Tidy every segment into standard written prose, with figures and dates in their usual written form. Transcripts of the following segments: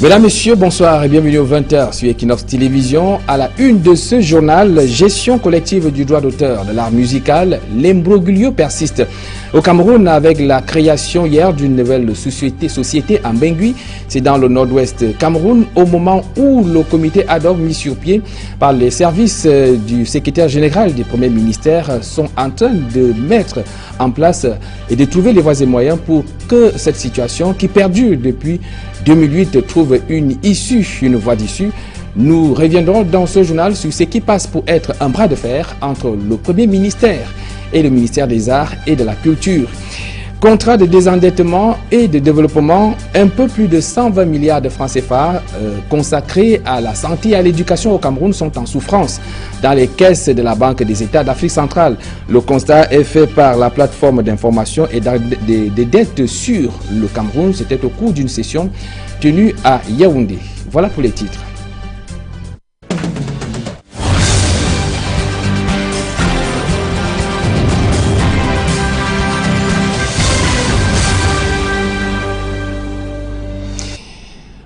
Mesdames, Messieurs, bonsoir et bienvenue au 20h sur Equinox Télévision. À la une de ce journal, gestion collective du droit d'auteur de l'art musical, l'imbroglio persiste au Cameroun avec la création hier d'une nouvelle société en Bengui. C'est dans le nord-ouest Cameroun au moment où le comité ad hoc mis sur pied par les services du secrétaire général du Premier ministère sont en train de mettre en place et de trouver les voies et moyens pour que cette situation qui perdure depuis 2008 trouve une issue, une voie d'issue. Nous reviendrons dans ce journal sur ce qui passe pour être un bras de fer entre le Premier ministère et le ministère des Arts et de la Culture. Contrat de désendettement et de développement, un peu plus de 120 milliards de francs CFA consacrés à la santé et à l'éducation au Cameroun sont en souffrance dans les caisses de la Banque des États d'Afrique centrale. Le constat est fait par la plateforme d'information et des dettes sur le Cameroun. C'était au cours d'une session tenue à Yaoundé. Voilà pour les titres.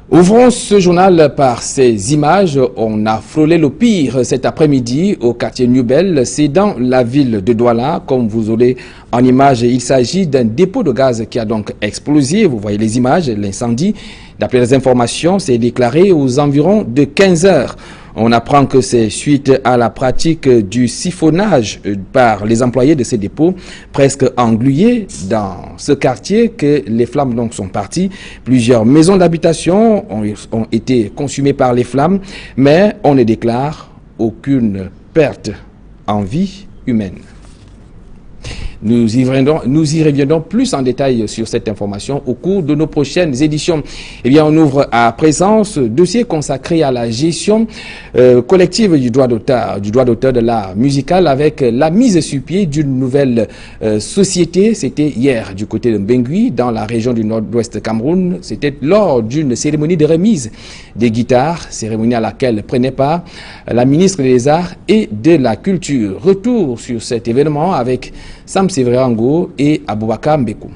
Ouvrons ce journal par ces images. On a frôlé le pire cet après-midi au quartier Newbel. C'est dans la ville de Douala. Comme vous aurez en image, il s'agit d'un dépôt de gaz qui a donc explosé. Vous voyez les images, l'incendie. D'après les informations, c'est déclaré aux environs de 15 heures. On apprend que c'est suite à la pratique du siphonnage par les employés de ces dépôts presque englués dans ce quartier que les flammes donc sont parties. Plusieurs maisons d'habitation ont été consumées par les flammes, mais on ne déclare aucune perte en vie humaine. Nous y reviendrons plus en détail sur cette information au cours de nos prochaines éditions. Eh bien, on ouvre à présent ce dossier consacré à la gestion collective du droit d'auteur de l'art musical avec la mise sur pied d'une nouvelle société. C'était hier du côté de Bengui, dans la région du nord-ouest Cameroun. C'était lors d'une cérémonie de remise des guitares, cérémonie à laquelle prenait part la ministre des Arts et de la Culture. Retour sur cet événement avec Sam Sévérango et Aboubakar Mbekou.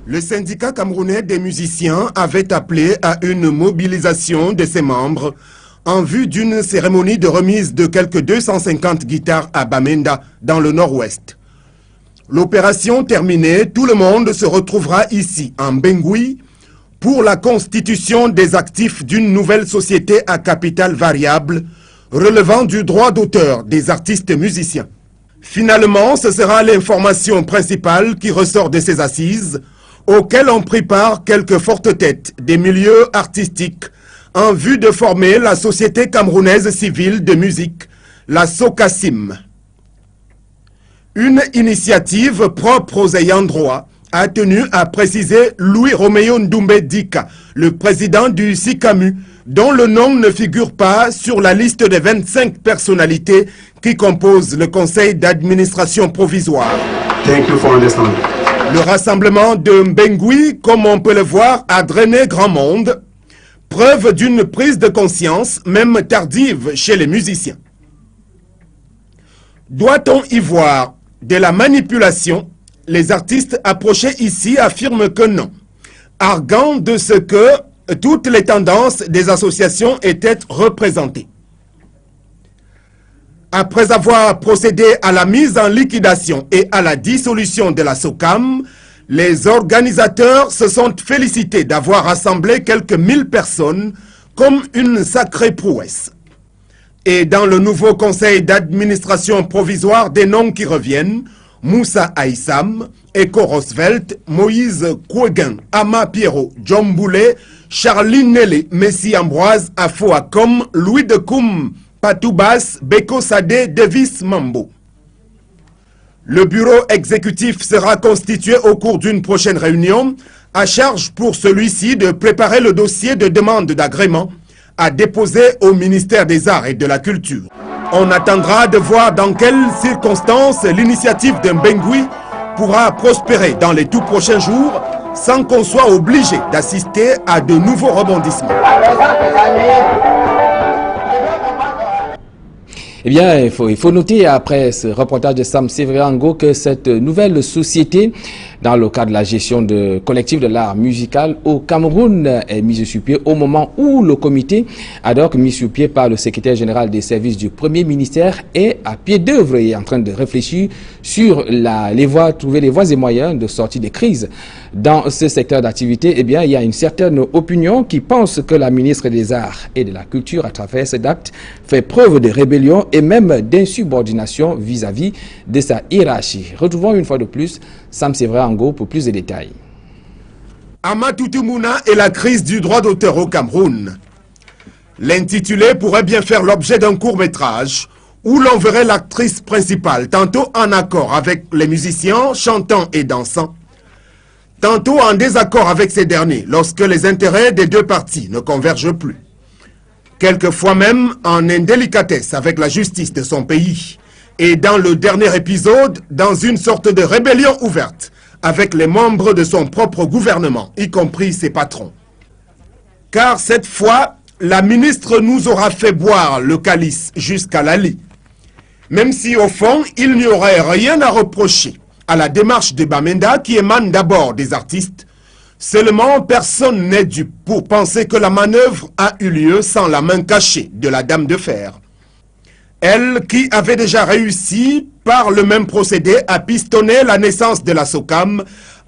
Le syndicat camerounais des musiciens avait appelé à une mobilisation de ses membres en vue d'une cérémonie de remise de quelques 250 guitares à Bamenda dans le nord-ouest. L'opération terminée, tout le monde se retrouvera ici en Bengui pour la constitution des actifs d'une nouvelle société à capital variable relevant du droit d'auteur des artistes musiciens. Finalement, ce sera l'information principale qui ressort de ces assises, auxquelles ont pris part quelques fortes têtes des milieux artistiques en vue de former la Société camerounaise civile de musique, la SOCACIM. Une initiative propre aux ayants droit a tenu à préciser Louis Roméo Ndoumbe Dika, le président du SICAMU, dont le nom ne figure pas sur la liste des 25 personnalités qui composent le conseil d'administration provisoire. Le rassemblement de Mbengui, comme on peut le voir, a drainé grand monde, preuve d'une prise de conscience, même tardive, chez les musiciens. Doit-on y voir de la manipulation? Les artistes approchés ici affirment que non, arguant de ce que toutes les tendances des associations étaient représentées. Après avoir procédé à la mise en liquidation et à la dissolution de la SOCAM, les organisateurs se sont félicités d'avoir rassemblé quelques 1000 personnes comme une sacrée prouesse. Et dans le nouveau conseil d'administration provisoire, des noms qui reviennent: Moussa Aïssam, Eko Roosevelt, Moïse Koueguin, Ama Pierrot, John Boulet, Charline Nelly, Messi Ambroise, Afo Akom, Louis de Koum, Patoubas, Beko Sadé, Davis Mambo. Le bureau exécutif sera constitué au cours d'une prochaine réunion, à charge pour celui-ci de préparer le dossier de demande d'agrément à déposer au ministère des Arts et de la Culture. On attendra de voir dans quelles circonstances l'initiative d'un Bengui pourra prospérer dans les tout prochains jours sans qu'on soit obligé d'assister à de nouveaux rebondissements. Eh bien, il faut noter après ce reportage de Sam Sévérango que cette nouvelle société, dans le cadre de la gestion collective de l'art musical au Cameroun, est mise sur pied au moment où le comité ad hoc mis sur pied par le secrétaire général des services du Premier ministère est à pied d'œuvre et est en train de réfléchir sur trouver les voies et moyens de sortie des crises. Dans ce secteur d'activité, eh bien, il y a une certaine opinion qui pense que la ministre des Arts et de la Culture, à travers cet acte, fait preuve de rébellion et même d'insubordination vis-à-vis de sa hiérarchie. Retrouvons une fois de plus Sam Sévérango pour plus de détails. Amatou Toumouna et la crise du droit d'auteur au Cameroun. L'intitulé pourrait bien faire l'objet d'un court-métrage où l'on verrait l'actrice principale tantôt en accord avec les musiciens chantant et dansant, tantôt en désaccord avec ces derniers lorsque les intérêts des deux parties ne convergent plus. Quelquefois même en indélicatesse avec la justice de son pays. Et dans le dernier épisode, dans une sorte de rébellion ouverte avec les membres de son propre gouvernement, y compris ses patrons. Car cette fois, la ministre nous aura fait boire le calice jusqu'à la lie. Même si au fond, il n'y aurait rien à reprocher à la démarche de Bamenda qui émane d'abord des artistes, seulement personne n'est dupe pour penser que la manœuvre a eu lieu sans la main cachée de la Dame de Fer. Elle qui avait déjà réussi par le même procédé à pistonner la naissance de la SOCAM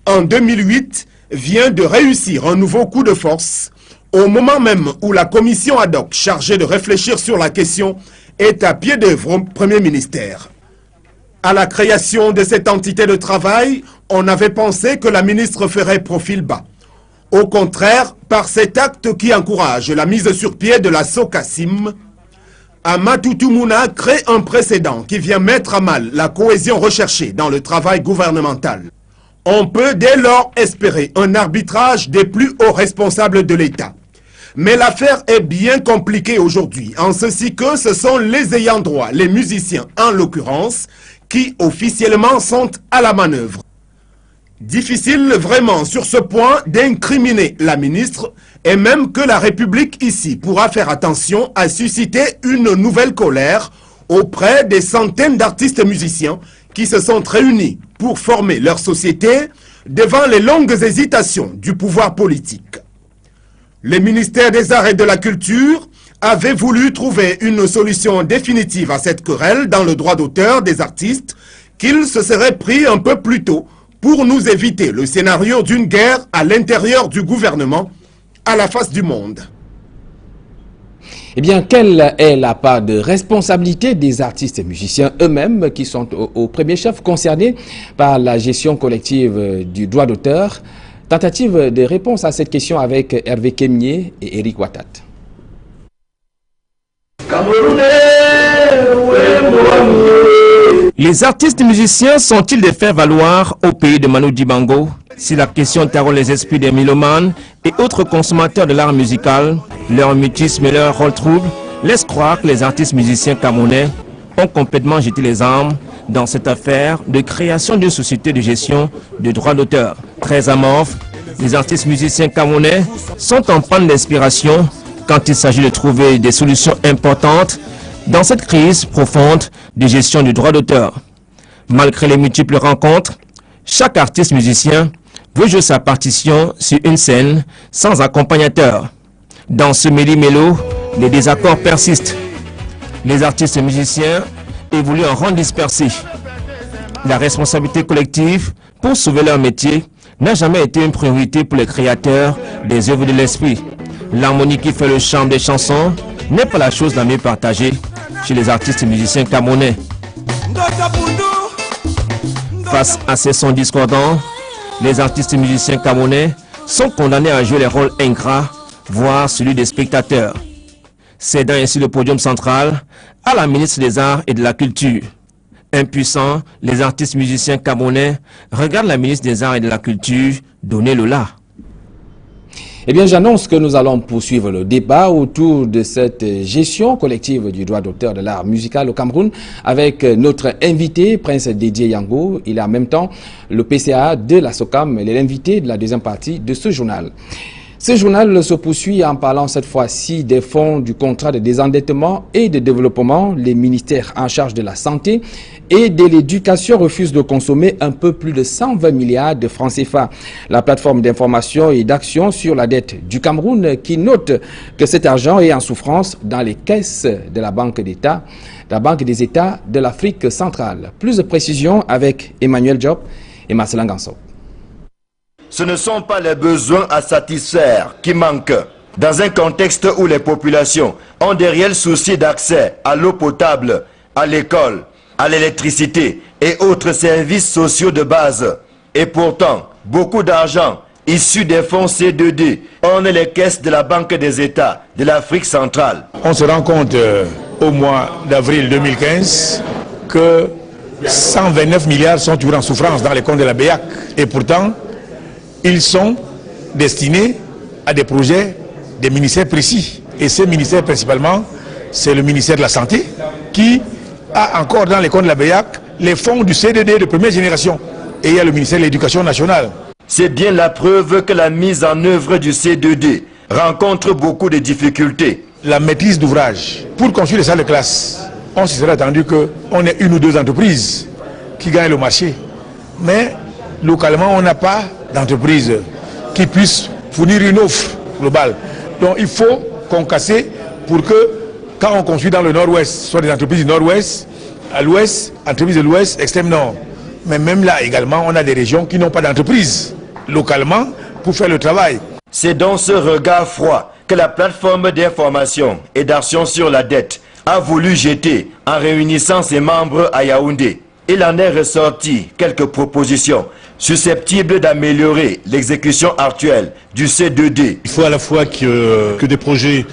en 2008 vient de réussir un nouveau coup de force au moment même où la commission ad hoc chargée de réfléchir sur la question est à pied d'œuvre au Premier ministère. À la création de cette entité de travail, on avait pensé que la ministre ferait profil bas. Au contraire, par cet acte qui encourage la mise sur pied de la SOCACIM, Amatou Toumouna crée un précédent qui vient mettre à mal la cohésion recherchée dans le travail gouvernemental. On peut dès lors espérer un arbitrage des plus hauts responsables de l'État. Mais l'affaire est bien compliquée aujourd'hui, en ceci que ce sont les ayants droit, les musiciens en l'occurrence, qui officiellement sont à la manœuvre. Difficile vraiment sur ce point d'incriminer la ministre et même que la République ici pourra faire attention à susciter une nouvelle colère auprès des centaines d'artistes musiciens qui se sont réunis pour former leur société devant les longues hésitations du pouvoir politique. Le ministère des Arts et de la Culture avait voulu trouver une solution définitive à cette querelle dans le droit d'auteur des artistes qu'il se serait pris un peu plus tôt pour nous éviter le scénario d'une guerre à l'intérieur du gouvernement à la face du monde. Eh bien, quelle est la part de responsabilité des artistes et musiciens eux-mêmes qui sont au premier chef concernés par la gestion collective du droit d'auteur? Tentative de réponse à cette question avec Hervé Kemier et Eric Watat. Les artistes et musiciens sont-ils des faire valoir au pays de Manu Dibango? Si la question taraude les esprits des mélomanes et autres consommateurs de l'art musical, leur mutisme et leur rôle trouble laissent croire que les artistes musiciens camerounais ont complètement jeté les armes dans cette affaire de création d'une société de gestion de droits d'auteur. Très amorphes, les artistes musiciens camerounais sont en panne d'inspiration quand il s'agit de trouver des solutions importantes dans cette crise profonde de gestion du droit d'auteur. Malgré les multiples rencontres, chaque artiste musicien veut jouer sa partition sur une scène sans accompagnateur. Dans ce méli-mélo, les désaccords persistent. Les artistes et musiciens évoluent en rang dispersé. La responsabilité collective pour sauver leur métier n'a jamais été une priorité pour les créateurs des œuvres de l'esprit. L'harmonie qui fait le charme des chansons n'est pas la chose la mieux partagée chez les artistes et musiciens camerounais. Face à ces sons discordants, les artistes et musiciens camerounais sont condamnés à jouer les rôles ingrats, voire celui des spectateurs, cédant ainsi le podium central à la ministre des Arts et de la Culture. Impuissants, les artistes musiciens camerounais regardent la ministre des Arts et de la Culture donner le la. Eh bien, j'annonce que nous allons poursuivre le débat autour de cette gestion collective du droit d'auteur de l'art musical au Cameroun avec notre invité, Prince Didier Yango. Il est en même temps le PCA de la SOCAM, il est l'invité de la deuxième partie de ce journal. Ce journal se poursuit en parlant cette fois-ci des fonds du contrat de désendettement et de développement. Les ministères en charge de la santé et de l'éducation refusent de consommer un peu plus de 120 milliards de francs CFA. La plateforme d'information et d'action sur la dette du Cameroun qui note que cet argent est en souffrance dans les caisses de la Banque d'État, la Banque des États de l'Afrique centrale. Plus de précisions avec Emmanuel Diop et Marcelin Gansot. Ce ne sont pas les besoins à satisfaire qui manquent. Dans un contexte où les populations ont des réels soucis d'accès à l'eau potable, à l'école, à l'électricité et autres services sociaux de base. Et pourtant, beaucoup d'argent issu des fonds C2D orne les caisses de la Banque des États de l'Afrique centrale. On se rend compte au mois d'avril 2015 que 129 milliards sont toujours en souffrance dans les comptes de la BEAC. Et pourtant, ils sont destinés à des projets des ministères précis. Et ces ministères principalement, c'est le ministère de la Santé qui a encore dans les comptes de la BEAC les fonds du CDD de première génération. Et il y a le ministère de l'Éducation nationale. C'est bien la preuve que la mise en œuvre du C2D rencontre beaucoup de difficultés. La maîtrise d'ouvrage. Pour construire les salles de classe, on se serait attendu qu'on ait une ou deux entreprises qui gagnent le marché. Mais localement, on n'a pas d'entreprise qui puisse fournir une offre globale. Donc il faut concasser pour que quand on construit dans le nord-ouest, soit des entreprises du nord-ouest, à l'ouest, entreprises de l'ouest, extrême nord. Mais même là également, on a des régions qui n'ont pas d'entreprise localement pour faire le travail. C'est dans ce regard froid que la plateforme d'information et d'action sur la dette a voulu jeter en réunissant ses membres à Yaoundé. Il en est ressorti quelques propositions susceptibles d'améliorer l'exécution actuelle du C2D. Il faut à la fois que des projets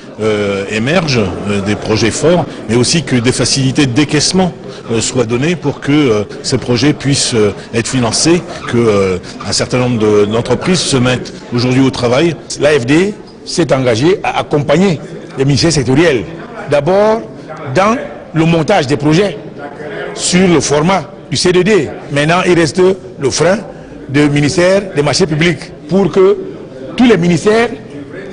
émergent, des projets forts, mais aussi que des facilités de décaissement soient données pour que ces projets puissent être financés, qu'un certain nombre d'entreprises se mettent aujourd'hui au travail. L'AFD s'est engagé à accompagner les ministères sectoriels. D'abord, dans le montage des projets, sur le format du C2D. Maintenant, il reste le frein du ministère des marchés publics pour que tous les ministères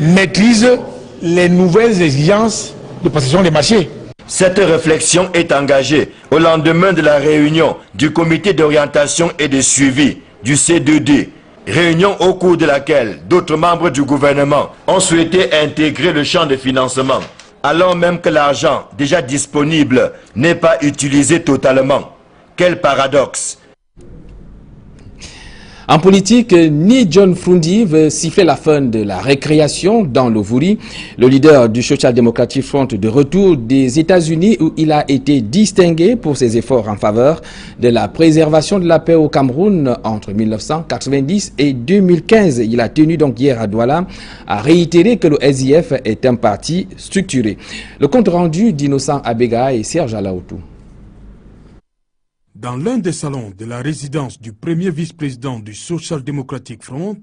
maîtrisent les nouvelles exigences de passation des marchés. Cette réflexion est engagée au lendemain de la réunion du comité d'orientation et de suivi du C2D. Réunion au cours de laquelle d'autres membres du gouvernement ont souhaité intégrer le champ de financement, alors même que l'argent déjà disponible n'est pas utilisé totalement. Quel paradoxe! En politique, ni John Frundi veut siffler la fin de la récréation dans le Vouri. Le leader du Social Democratic Front de retour des États-Unis où il a été distingué pour ses efforts en faveur de la préservation de la paix au Cameroun entre 1990 et 2015. Il a tenu donc hier à Douala à réitérer que le SIF est un parti structuré. Le compte rendu d'Innocent Abega et Serge Alaoutou. Dans l'un des salons de la résidence du premier vice-président du Social Democratic Front,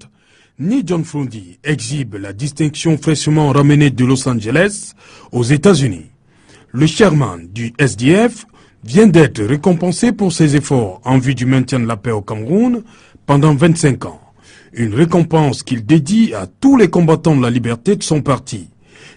Ni John Frundi exhibe la distinction fraîchement ramenée de Los Angeles aux États-Unis. Le chairman du SDF vient d'être récompensé pour ses efforts en vue du maintien de la paix au Cameroun pendant 25 ans. Une récompense qu'il dédie à tous les combattants de la liberté de son parti.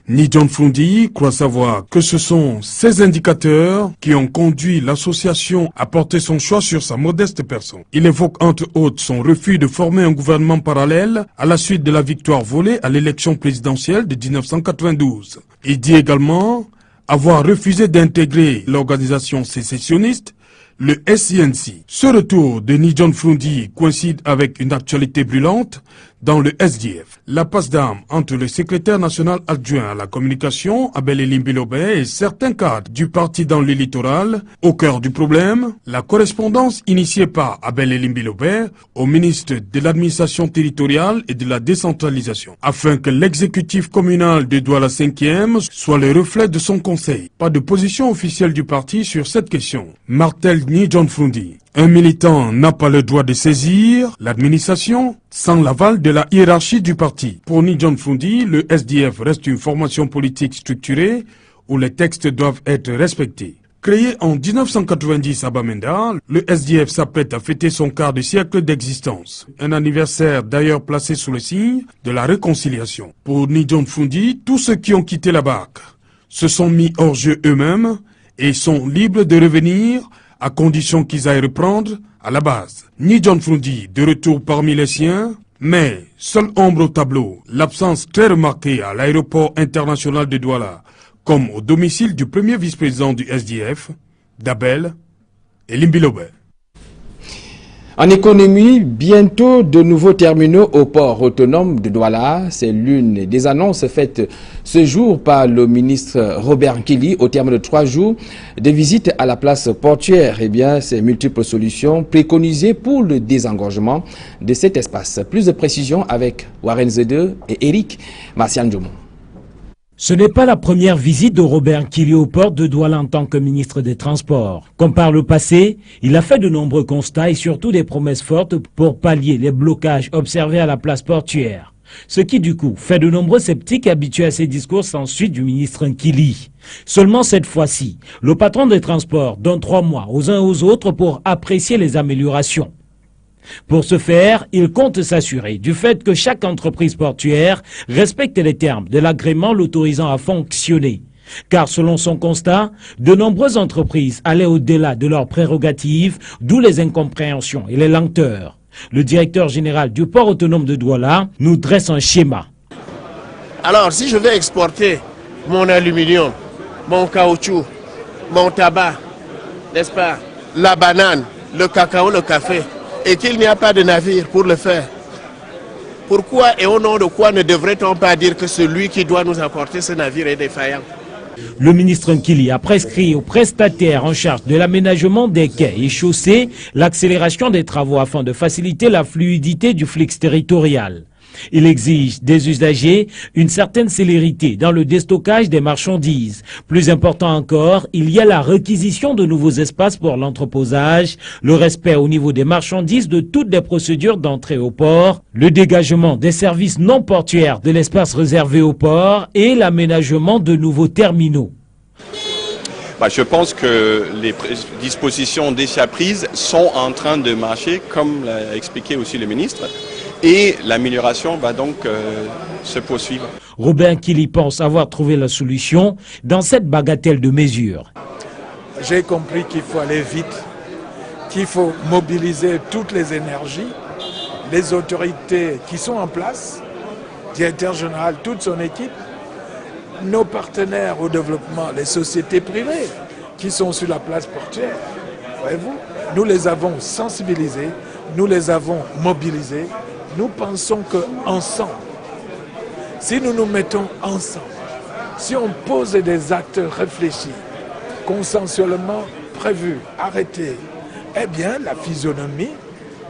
Ni John Frundi croit savoir que ce sont ces indicateurs qui ont conduit l'association à porter son choix sur sa modeste personne. Il évoque entre autres son refus de former un gouvernement parallèle à la suite de la victoire volée à l'élection présidentielle de 1992. Il dit également avoir refusé d'intégrer l'organisation sécessionniste, le SINC. Ce retour de Ni John Frundi coïncide avec une actualité brûlante dans le SDF. La passe d'armes entre le secrétaire national adjoint à la communication, Abel Elimbilobé, et certains cadres du parti dans le littoral. Au cœur du problème, la correspondance initiée par Abel Elimbilobé au ministre de l'administration territoriale et de la décentralisation, afin que l'exécutif communal de Douala 5e soit le reflet de son conseil. Pas de position officielle du parti sur cette question. Martel Ni John Frundi. Un militant n'a pas le droit de saisir l'administration sans l'aval de la hiérarchie du parti. Pour Ni John Frundi, le SDF reste une formation politique structurée où les textes doivent être respectés. Créé en 1990 à Bamenda, le SDF s'apprête à fêter son quart de siècle d'existence. Un anniversaire d'ailleurs placé sous le signe de la réconciliation. Pour Ni John Frondi, tous ceux qui ont quitté la BAC se sont mis hors jeu eux-mêmes et sont libres de revenir à condition qu'ils aillent reprendre à la base. Ni John Frondi, de retour parmi les siens, mais seule ombre au tableau, l'absence très remarquée à l'aéroport international de Douala, comme au domicile du premier vice-président du SDF, Dabel et Limbilobe. En économie, bientôt de nouveaux terminaux au port autonome de Douala. C'est l'une des annonces faites ce jour par le ministre Robert Nkili au terme de 3 jours de visite à la place portuaire. Eh bien, ces multiples solutions préconisées pour le désengorgement de cet espace. Plus de précisions avec Warren Zede et Eric Marcian Djoumou. Ce n'est pas la première visite de Robert Nkili au port de Douala en tant que ministre des Transports. Comme par le passé, il a fait de nombreux constats et surtout des promesses fortes pour pallier les blocages observés à la place portuaire. Ce qui du coup fait de nombreux sceptiques habitués à ces discours sans suite du ministre Nkili. Seulement cette fois-ci, le patron des transports donne 3 mois aux uns et aux autres pour apprécier les améliorations. Pour ce faire, il compte s'assurer du fait que chaque entreprise portuaire respecte les termes de l'agrément l'autorisant à fonctionner. Car selon son constat, de nombreuses entreprises allaient au-delà de leurs prérogatives, d'où les incompréhensions et les lenteurs. Le directeur général du port autonome de Douala nous dresse un schéma. Alors, si je vais exporter mon aluminium, mon caoutchouc, mon tabac, n'est-ce pas, la banane, le cacao, le café, et qu'il n'y a pas de navire pour le faire, pourquoi et au nom de quoi ne devrait-on pas dire que celui qui doit nous apporter ce navire est défaillant? Le ministre Nkili a prescrit aux prestataires en charge de l'aménagement des quais et chaussées l'accélération des travaux afin de faciliter la fluidité du flux territorial. Il exige des usagers une certaine célérité dans le déstockage des marchandises. Plus important encore, il y a la réquisition de nouveaux espaces pour l'entreposage, le respect au niveau des marchandises de toutes les procédures d'entrée au port, le dégagement des services non portuaires de l'espace réservé au port et l'aménagement de nouveaux terminaux. Je pense que les dispositions déjà prises sont en train de marcher, comme l'a expliqué aussi le ministre. Et l'amélioration va donc se poursuivre. Robert Nkili pense avoir trouvé la solution dans cette bagatelle de mesures. J'ai compris qu'il faut aller vite, qu'il faut mobiliser toutes les énergies, les autorités qui sont en place, directeur général, toute son équipe, nos partenaires au développement, les sociétés privées qui sont sur la place portuaire. Voyez-vous, nous les avons sensibilisés, nous les avons mobilisés. Nous pensons qu'ensemble, si nous nous mettons ensemble, si on pose des actes réfléchis, consensuellement prévus, arrêtés, eh bien la physionomie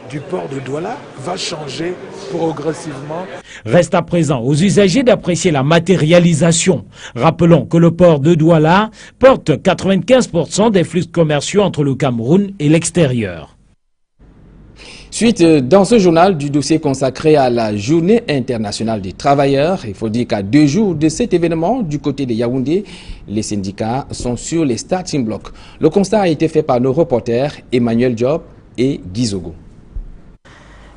du port de Douala va changer progressivement. Reste à présent aux usagers d'apprécier la matérialisation. Rappelons que le port de Douala porte 95% des flux commerciaux entre le Cameroun et l'extérieur. Suite dans ce journal du dossier consacré à la Journée internationale des travailleurs. Il faut dire qu'à 2 jours de cet événement, du côté de Yaoundé, les syndicats sont sur les starting blocks. Le constat a été fait par nos reporters Emmanuel Diop et Guy Zogo.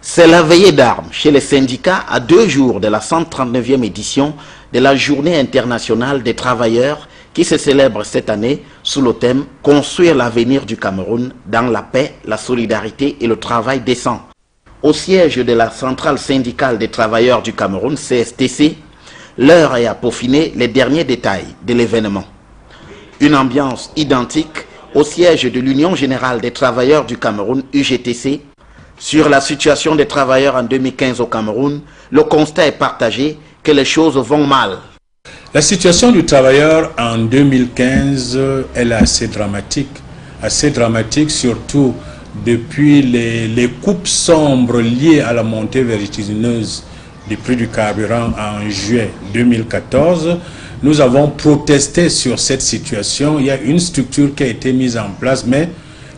C'est la veillée d'armes chez les syndicats à 2 jours de la 139e édition de la Journée internationale des travailleurs qui se célèbre cette année sous le thème « Construire l'avenir du Cameroun dans la paix, la solidarité et le travail décent ». Au siège de la centrale syndicale des travailleurs du Cameroun, CSTC, l'heure est à peaufiner les derniers détails de l'événement. Une ambiance identique au siège de l'Union générale des travailleurs du Cameroun, UGTC. Sur la situation des travailleurs en 2015 au Cameroun, le constat est partagé que les choses vont mal. La situation du travailleur en 2015, elle est assez dramatique surtout depuis les coupes sombres liées à la montée vertigineuse du prix du carburant en juillet 2014. Nous avons protesté sur cette situation. Il y a une structure qui a été mise en place, mais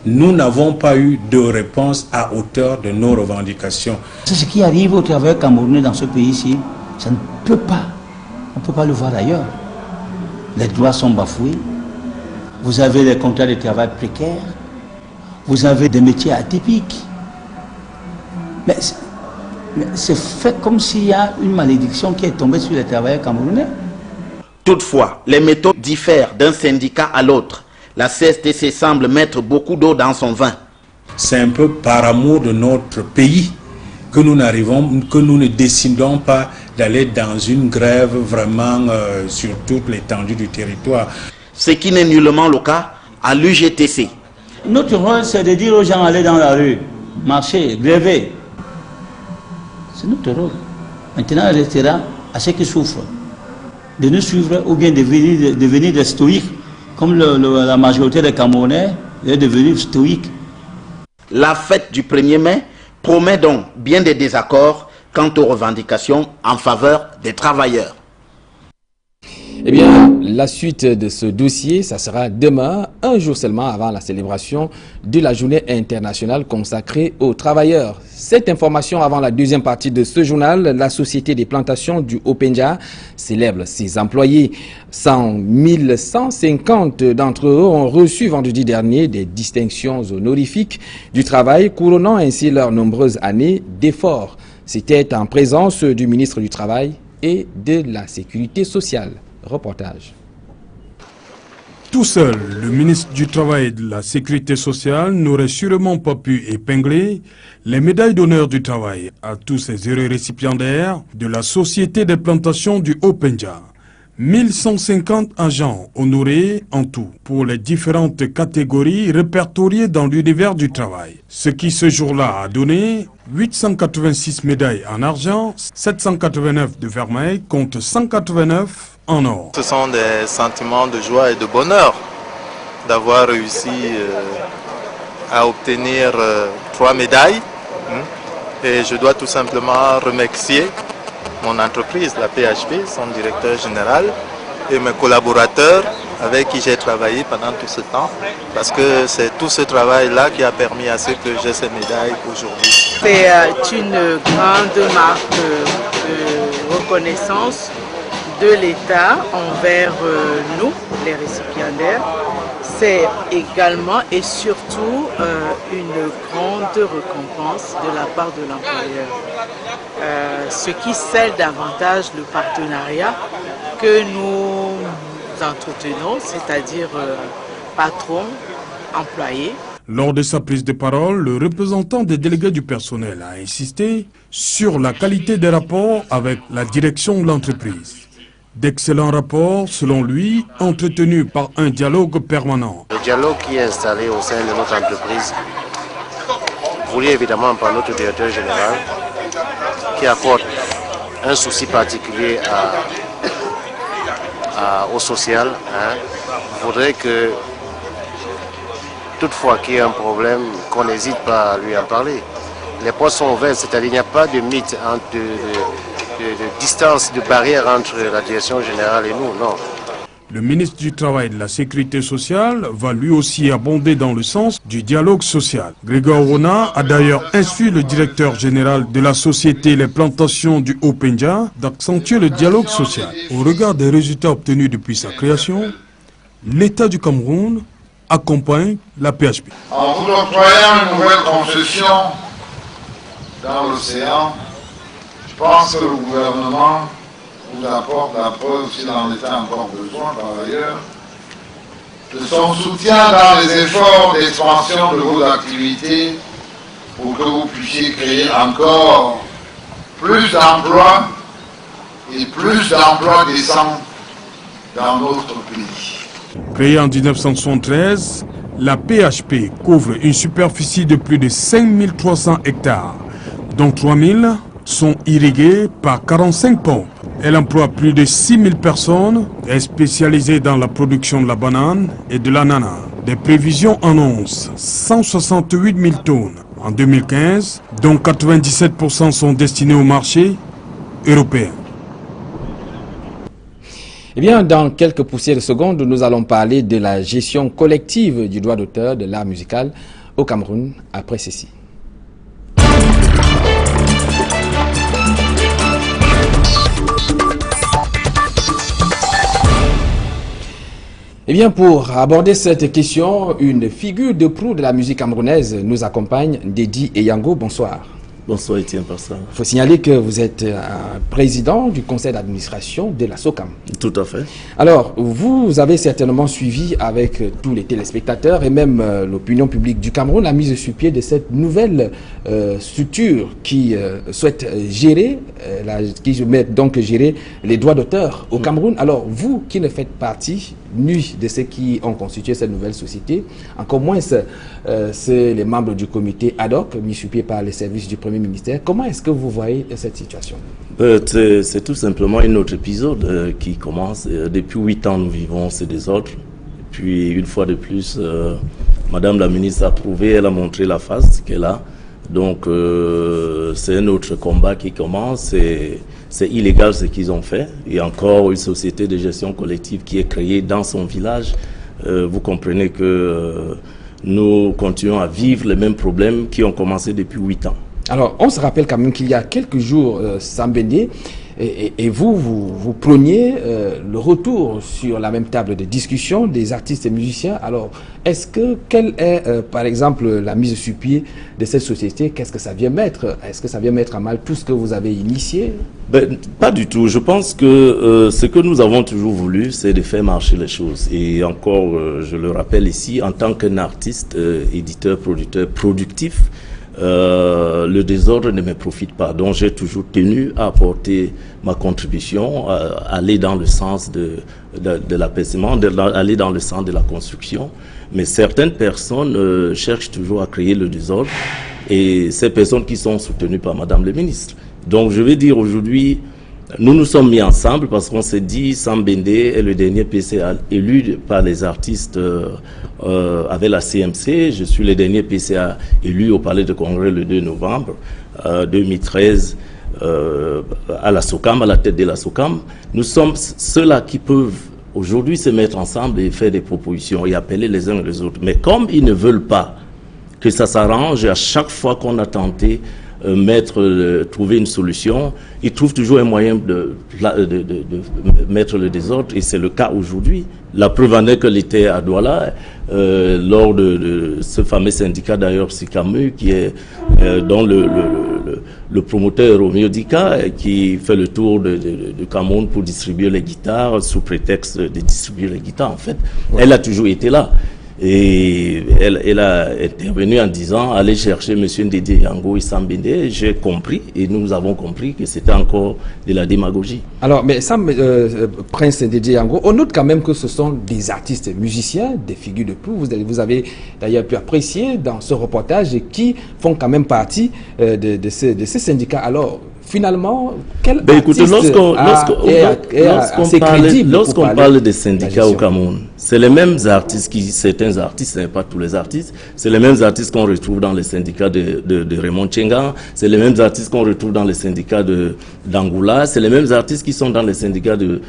nous n'avons pas eu de réponse à hauteur de nos revendications. C'est ce qui arrive aux travailleurs camerounais dans ce pays-ci. Ça ne peut pas. On ne peut pas le voir ailleurs. Les droits sont bafoués. vous avez des contrats de travail précaires, vous avez des métiers atypiques. Mais c'est fait comme s'il y a une malédiction qui est tombée sur les travailleurs camerounais. Toutefois, les méthodes diffèrent d'un syndicat à l'autre. La CSTC semble mettre beaucoup d'eau dans son vin. C'est un peu par amour de notre pays que nous ne décidons pas d'aller dans une grève vraiment sur toute l'étendue du territoire. Ce qui n'est nullement le cas à l'UGTC. Notre rôle, c'est de dire aux gens d'aller dans la rue, marcher, gréver. C'est notre rôle. Maintenant, il restera à ceux qui souffrent de nous suivre ou bien de devenir des stoïques, comme la majorité des Camerounais est devenue stoïque. La fête du 1er mai promet donc bien des désaccords quant aux revendications en faveur des travailleurs. Eh bien, la suite de ce dossier, ça sera demain, un jour seulement avant la célébration de la journée internationale consacrée aux travailleurs. Cette information avant la deuxième partie de ce journal, la Société des plantations du Haut-Pendja célèbre ses employés. 150 d'entre eux ont reçu vendredi dernier des distinctions honorifiques du travail, couronnant ainsi leurs nombreuses années d'efforts. C'était en présence du ministre du Travail et de la Sécurité sociale. Reportage. Tout seul, le ministre du Travail et de la Sécurité sociale n'aurait sûrement pas pu épingler les médailles d'honneur du travail à tous ces heureux récipiendaires de la Société des plantations du Haut-Pendja. 1150 agents honorés en tout pour les différentes catégories répertoriées dans l'univers du travail. Ce qui ce jour-là a donné 886 médailles en argent, 789 de vermeil contre 189 en or. Ce sont des sentiments de joie et de bonheur d'avoir réussi à obtenir 3 médailles. Et je dois tout simplement remercier mon entreprise, la PHP, son directeur général et mes collaborateurs avec qui j'ai travaillé pendant tout ce temps, parce que c'est tout ce travail-là qui a permis à ce que j'ai ces médailles aujourd'hui. C'est une grande marque de reconnaissance de l'État envers nous, les récipiendaires. C'est également et surtout une grande récompense de la part de l'employeur. Ce qui scelle davantage le partenariat que nous entretenons, c'est-à-dire patron, employé. Lors de sa prise de parole, le représentant des délégués du personnel a insisté sur la qualité des rapports avec la direction de l'entreprise. D'excellents rapports, selon lui, entretenus par un dialogue permanent. Le dialogue qui est installé au sein de notre entreprise, voulu évidemment par notre directeur général, qui accorde un souci particulier au social, voudrait que toutefois qu'il y ait un problème, qu'on n'hésite pas à lui en parler. Les portes sont ouvertes, c'est-à-dire qu'il n'y a pas de mythe, de distance, de barrière entre la direction générale et nous, non. Le ministre du Travail et de la Sécurité sociale va lui aussi abonder dans le sens du dialogue social. Grégoire Rona a d'ailleurs instruit le directeur général de la Société Les Plantations du Haut-Pendja d'accentuer le dialogue social. Au regard des résultats obtenus depuis sa création, l'État du Cameroun accompagne la PHP. En vous octroyant une nouvelle concession dans l'océan, je pense que le gouvernement vous apporte la preuve, s'il en était encore besoin par ailleurs, de son soutien dans les efforts d'expansion de vos activités pour que vous puissiez créer encore plus d'emplois et plus d'emplois décents dans notre pays. Créée en 1973, la PHP couvre une superficie de plus de 5300 hectares, dont 3000 sont irrigués par 45 pompes. Elle emploie plus de 6000 personnes, est spécialisée dans la production de la banane et de l'ananas. Des prévisions annoncent 168 000 tonnes en 2015, dont 97% sont destinés au marché européen. Eh bien, dans quelques poussières de secondes, nous allons parler de la gestion collective du droit d'auteur de l'art musical au Cameroun, après ceci. Eh bien, pour aborder cette question, une figure de proue de la musique camerounaise nous accompagne, Ndedi Eyango. Bonsoir. Bonsoir Étienne Parsa. Il faut signaler que vous êtes président du conseil d'administration de la SOCAM. Tout à fait. Alors, vous avez certainement suivi avec tous les téléspectateurs et même l'opinion publique du Cameroun la mise sur pied de cette nouvelle structure qui souhaite gérer, gérer les droits d'auteur au Cameroun. Alors, vous qui ne faites partie ni de ceux qui ont constitué cette nouvelle société, encore moins c'est les membres du comité ad hoc mis sur pied par les services du Premier ministère. Comment est-ce que vous voyez cette situation? C'est tout simplement un autre épisode qui commence. Depuis 8 ans, nous vivons ces désordres. Et puis, une fois de plus, Madame la ministre a prouvé, elle a montré la face qu'elle a. Donc, c'est un autre combat qui commence. C'est illégal ce qu'ils ont fait. Il y a encore une société de gestion collective qui est créée dans son village. Vous comprenez que nous continuons à vivre les mêmes problèmes qui ont commencé depuis 8 ans. Alors, on se rappelle quand même qu'il y a quelques jours, Sambéné, et vous preniez le retour sur la même table de discussion des artistes et musiciens. Alors, quelle est, par exemple, la mise sur pied de cette société? Qu'est-ce que ça vient mettre? Est-ce que ça vient mettre à mal tout ce que vous avez initié? Pas du tout. Je pense que ce que nous avons toujours voulu, c'est de faire marcher les choses. Et encore, je le rappelle ici, en tant qu'un artiste, éditeur, producteur, productif, le désordre ne me profite pas. Donc j'ai toujours tenu à apporter ma contribution, à aller dans le sens de l'apaisement, aller dans le sens de la construction. Mais certaines personnes cherchent toujours à créer le désordre, et ces personnes qui sont soutenues par Madame le ministre. Donc je vais dire aujourd'hui, nous nous sommes mis ensemble parce qu'on s'est dit, Sambéné est le dernier PCA élu par les artistes avec la CMC. Je suis le dernier PCA élu au Palais de Congrès le 2 novembre 2013 à la SOCAM, à la tête de la SOCAM. Nous sommes ceux-là qui peuvent aujourd'hui se mettre ensemble et faire des propositions et appeler les uns les autres. Mais comme ils ne veulent pas que ça s'arrange, à chaque fois qu'on a tenté trouver une solution, ils trouvent toujours un moyen de mettre le désordre, et c'est le cas aujourd'hui. La preuve en est que l'été à Douala, lors de ce fameux syndicat d'ailleurs Sikamu, qui est dont le promoteur Romeo Dika, qui fait le tour de Cameroun pour distribuer les guitares, sous prétexte de distribuer les guitares en fait, elle a toujours été là. Et elle a intervenu en disant, allez chercher M. Ndedi Eyango et Sambéné. J'ai compris, et nous avons compris que c'était encore de la démagogie. Alors, mais Prince Ndedi Eyango, on note quand même que ce sont des artistes musiciens, des figures de proue. Vous avez d'ailleurs pu apprécier dans ce reportage, qui font quand même partie de ces syndicats. Alors, finalement, quel écoutez, lorsqu'on parle des syndicats au Cameroun, c'est les mêmes artistes certains artistes, ce n'est pas tous les artistes, c'est les mêmes artistes qu'on retrouve dans les syndicats de Raymond Tchenga, c'est les mêmes artistes qu'on retrouve dans les syndicats d'Angoula, c'est les mêmes artistes qui sont dans les syndicats de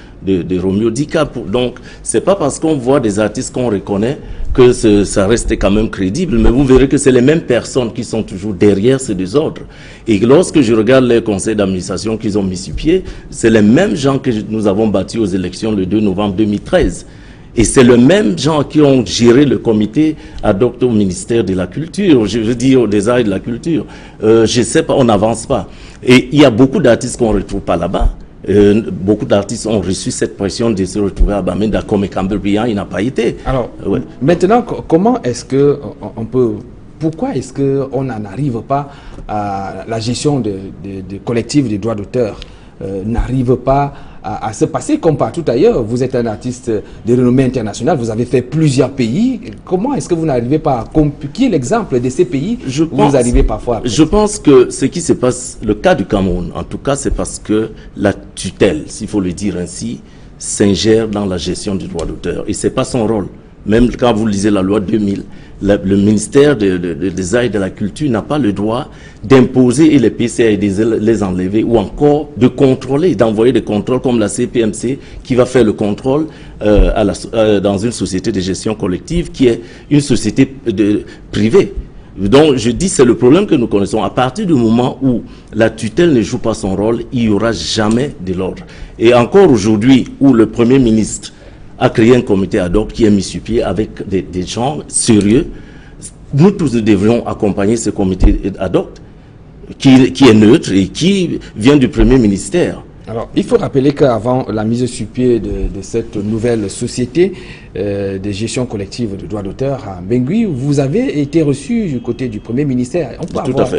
Romeo Dika. Donc, c'est pas parce qu'on voit des artistes qu'on reconnaît que ça reste quand même crédible, mais vous verrez que c'est les mêmes personnes qui sont toujours derrière ces désordres. Et lorsque je regarde les conseils d'administration qu'ils ont mis sur pied, c'est les mêmes gens que nous avons battus aux élections le 2 novembre 2013. Et c'est les mêmes gens qui ont géré le comité ad hoc au ministère de la Culture, je veux dire des arts et de la culture. Je sais pas, on n'avance pas. Et il y a beaucoup d'artistes qu'on ne retrouve pas là-bas. Beaucoup d'artistes ont reçu cette pression de se retrouver à Bamenda, comme Campbell Bryant, il n'a pas été. Alors, maintenant, comment est-ce que on peut... Pourquoi est-ce qu'on n'en arrive pas à la gestion de collectifs des droits d'auteur n'arrive pas à se passer comme partout ailleurs? Vous êtes un artiste de renommée internationale, vous avez fait plusieurs pays. Comment est-ce que vous n'arrivez pas à compliquer l'exemple de ces pays où vous arrivez parfois? Je pense que ce qui se passe, le cas du Cameroun, en tout cas, c'est parce que la tutelle, s'il faut le dire ainsi, s'ingère dans la gestion du droit d'auteur. Et ce n'est pas son rôle. Même quand vous lisez la loi 2000, le ministère des Arts et de la Culture n'a pas le droit d'imposer les PCA et de les enlever, ou encore de contrôler, d'envoyer des contrôles comme la CPMC qui va faire le contrôle dans une société de gestion collective qui est une société privée. Donc je dis, c'est le problème que nous connaissons. À partir du moment où la tutelle ne joue pas son rôle, il n'y aura jamais de l'ordre. Et encore aujourd'hui, où le Premier ministre a créé un comité ad hoc qui est mis sur pied avec des gens sérieux. Nous tous devrions accompagner ce comité ad hoc qui est neutre et qui vient du Premier ministère. Alors, il faut rappeler qu'avant la mise sur pied de cette nouvelle société de gestion collective de droits d'auteur à Bengui, vous avez été reçu du côté du Premier ministère. On peut avoir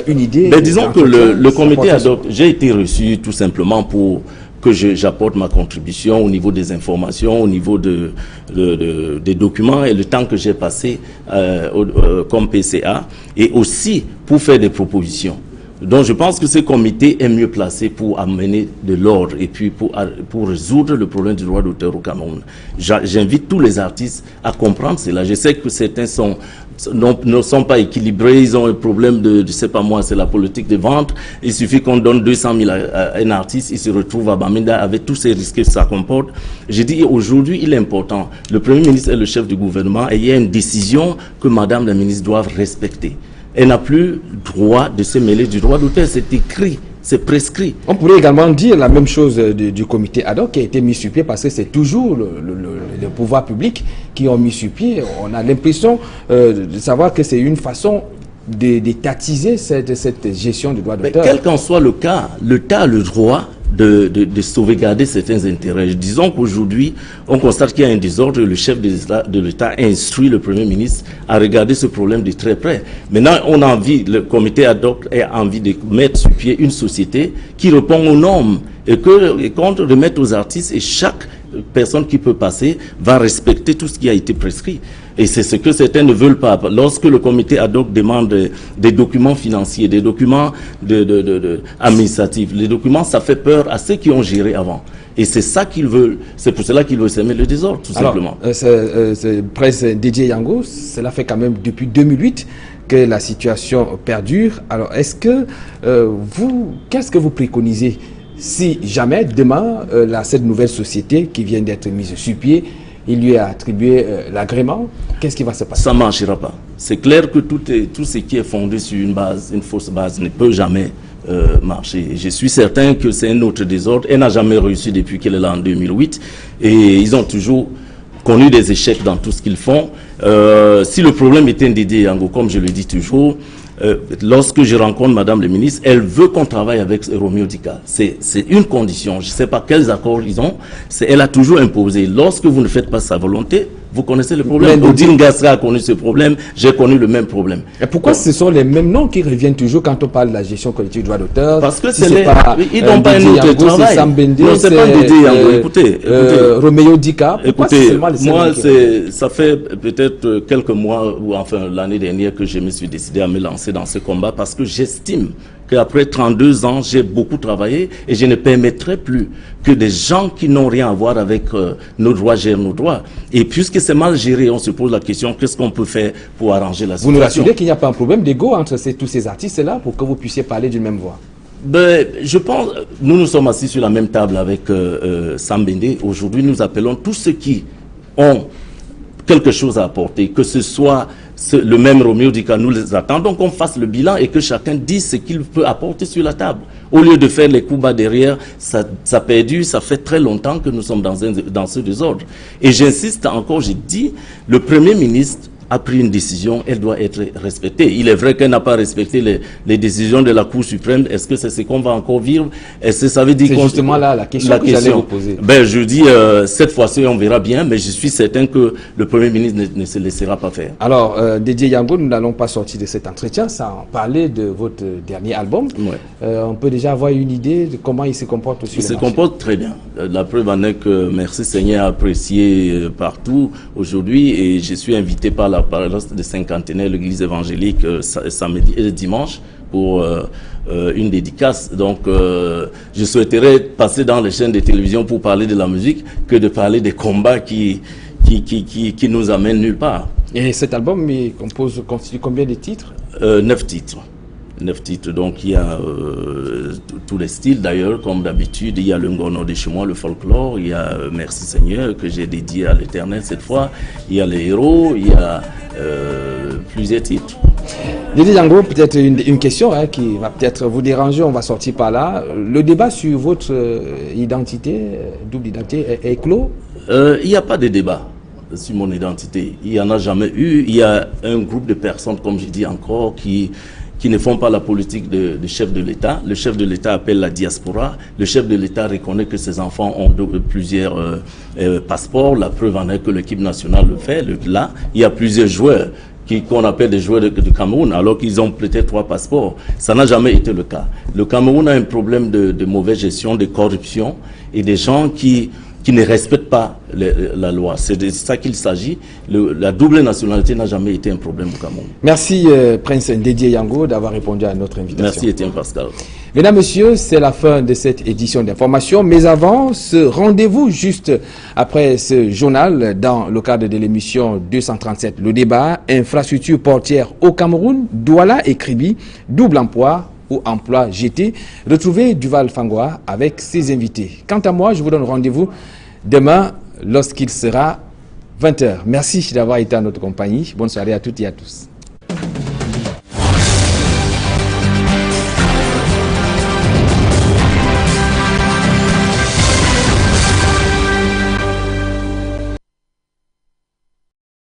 une idée. Mais disons que le comité ad hoc, j'ai été reçu tout simplement pour que j'apporte ma contribution au niveau des informations, au niveau des documents et le temps que j'ai passé comme PCA, et aussi pour faire des propositions. Donc je pense que ce comité est mieux placé pour amener de l'ordre et puis pour résoudre le problème du droit d'auteur au Cameroun. J'invite tous les artistes à comprendre cela. Je sais que certains ne sont pas équilibrés, ils ont un problème de, je sais pas moi, c'est la politique de vente. Il suffit qu'on donne 200 000 à un artiste, il se retrouve à Bamenda avec tous ces risques que ça comporte. Je dis aujourd'hui, il est important, le Premier ministre est le chef du gouvernement et il y a une décision que Madame la ministre doit respecter. Elle n'a plus droit de se mêler du droit d'auteur, c'est écrit, c'est prescrit. On pourrait également dire la même chose du comité ad hoc qui a été mis sur pied parce que c'est toujours le pouvoir public qui ont mis sur pied. On a l'impression de savoir que c'est une façon de tatiser cette gestion du droit d'auteur. Quel qu'en soit le cas, l'État a le droit de sauvegarder certains intérêts. Disons qu'aujourd'hui, on constate qu'il y a un désordre et le chef de l'État instruit le Premier ministre à regarder ce problème de très près. Maintenant, on a envie, le comité ad hoc a envie de mettre sur pied une société qui répond aux normes et qu'on remette aux artistes et chaque personne qui peut passer va respecter tout ce qui a été prescrit. Et c'est ce que certains ne veulent pas. Lorsque le comité ad hoc demande des documents financiers, des documents administratifs, les documents, ça fait peur à ceux qui ont géré avant. Et c'est ça qu'ils veulent. C'est pour cela qu'ils veulent semer le désordre, tout simplement. C'est presse DJ Yango, cela fait quand même depuis 2008 que la situation perdure. Alors, est-ce que qu'est-ce que vous préconisez si jamais demain, cette nouvelle société qui vient d'être mise sur pied, il lui a attribué l'agrément, qu'est-ce qui va se passer? Ça ne marchera pas. C'est clair que tout ce qui est fondé sur une fausse base, ne peut jamais marcher. Je suis certain que c'est un autre désordre. Elle n'a jamais réussi depuis qu'elle est là en 2008. Et ils ont toujours connu des échecs dans tout ce qu'ils font. Si le problème était Ndédé Yango, comme je le dis toujours, lorsque je rencontre Madame le ministre, elle veut qu'on travaille avec Romeo Dika. C'est une condition. Je ne sais pas quels accords ils ont. Elle a toujours imposé. Lorsque vous ne faites pas sa volonté, vous connaissez le problème. Odile Gassra a connu ce problème. J'ai connu le même problème. Et pourquoi ce sont les mêmes noms qui reviennent toujours quand on parle de la gestion collective du droit d'auteur? Parce que ils n'ont pas un autre travail. Non, c'est pas Ndédé Yango. Écoutez, Romeo Dika. Écoutez, moi, ça fait peut-être quelques mois ou enfin l'année dernière que je me suis décidé à me lancer dans ce combat parce que j'estime qu'après 32 ans, j'ai beaucoup travaillé et je ne permettrai plus que des gens qui n'ont rien à voir avec nos droits gèrent nos droits. Et puisque c'est mal géré, on se pose la question, qu'est-ce qu'on peut faire pour arranger la situation? Vous nous rassurez qu'il n'y a pas un problème d'ego entre tous ces artistes-là pour que vous puissiez parler d'une même voix? Je pense, nous sommes assis sur la même table avec Sam Bende. Aujourd'hui, nous appelons tous ceux qui ont quelque chose à apporter, que ce soit le même Romeo Dika, nous les attendons qu'on fasse le bilan et que chacun dise ce qu'il peut apporter sur la table. Au lieu de faire les coups bas derrière, ça perdu, ça fait très longtemps que nous sommes dans ce désordre. Et j'insiste encore, j'ai dit, le Premier ministre a pris une décision, elle doit être respectée. Il est vrai qu'elle n'a pas respecté les décisions de la Cour suprême. Est-ce que c'est ce qu'on va encore vivre? Est-ce que ça veut dire c'est justement là la question que j'allais vous poser. Je dis, cette fois-ci, on verra bien, mais je suis certain que le Premier ministre ne se laissera pas faire. Alors, Dédié Yango, nous n'allons pas sortir de cet entretien sans parler de votre dernier album. Ouais. On peut déjà avoir une idée de comment il se comporte aussi. Il se comporte très bien. La preuve en est que Merci Seigneur a apprécié partout aujourd'hui et je suis invité par la paroisse de Saint-Cantenaire, l'église évangélique, samedi et dimanche pour une dédicace. Donc, je souhaiterais passer dans les chaînes de télévision pour parler de la musique que de parler des combats qui nous amènent nulle part. Et cet album constitue combien de titres? 9 titres. 9 titres, donc il y a tous les styles d'ailleurs, comme d'habitude. Il y a le Ngono de chez moi, le folklore, il y a Merci Seigneur que j'ai dédié à l'Éternel cette fois, il y a les héros, il y a plusieurs titres. Dédié Yango, peut-être une question qui va peut-être vous déranger, on va sortir par là. Le débat sur votre identité, double identité, est clos? Il n'y a pas de débat sur mon identité. Il n'y en a jamais eu. Il y a un groupe de personnes, comme je dis encore, qui ne font pas la politique du chef de l'État. Le chef de l'État appelle la diaspora. Le chef de l'État reconnaît que ses enfants ont plusieurs passeports. La preuve en est que l'équipe nationale le fait. Là, il y a plusieurs joueurs qu'on appelle des joueurs du Cameroun, alors qu'ils ont peut-être 3 passeports. Ça n'a jamais été le cas. Le Cameroun a un problème de mauvaise gestion, de corruption et des gens qui ne respectent pas la loi. C'est de ça qu'il s'agit. La double nationalité n'a jamais été un problème au Cameroun. Merci Prince Ndédié Yango d'avoir répondu à notre invitation. Merci Étienne Pascal. Mesdames, Messieurs, c'est la fin de cette édition d'information. Mais avant ce rendez-vous, juste après ce journal, dans le cadre de l'émission 237, le débat, infrastructure portière au Cameroun, Douala et Kribi, double emploi ou emploi jeté. Retrouvez Duval Fangoa avec ses invités. Quant à moi, je vous donne rendez-vous demain lorsqu'il sera 20h. Merci d'avoir été à notre compagnie. Bonne soirée à toutes et à tous.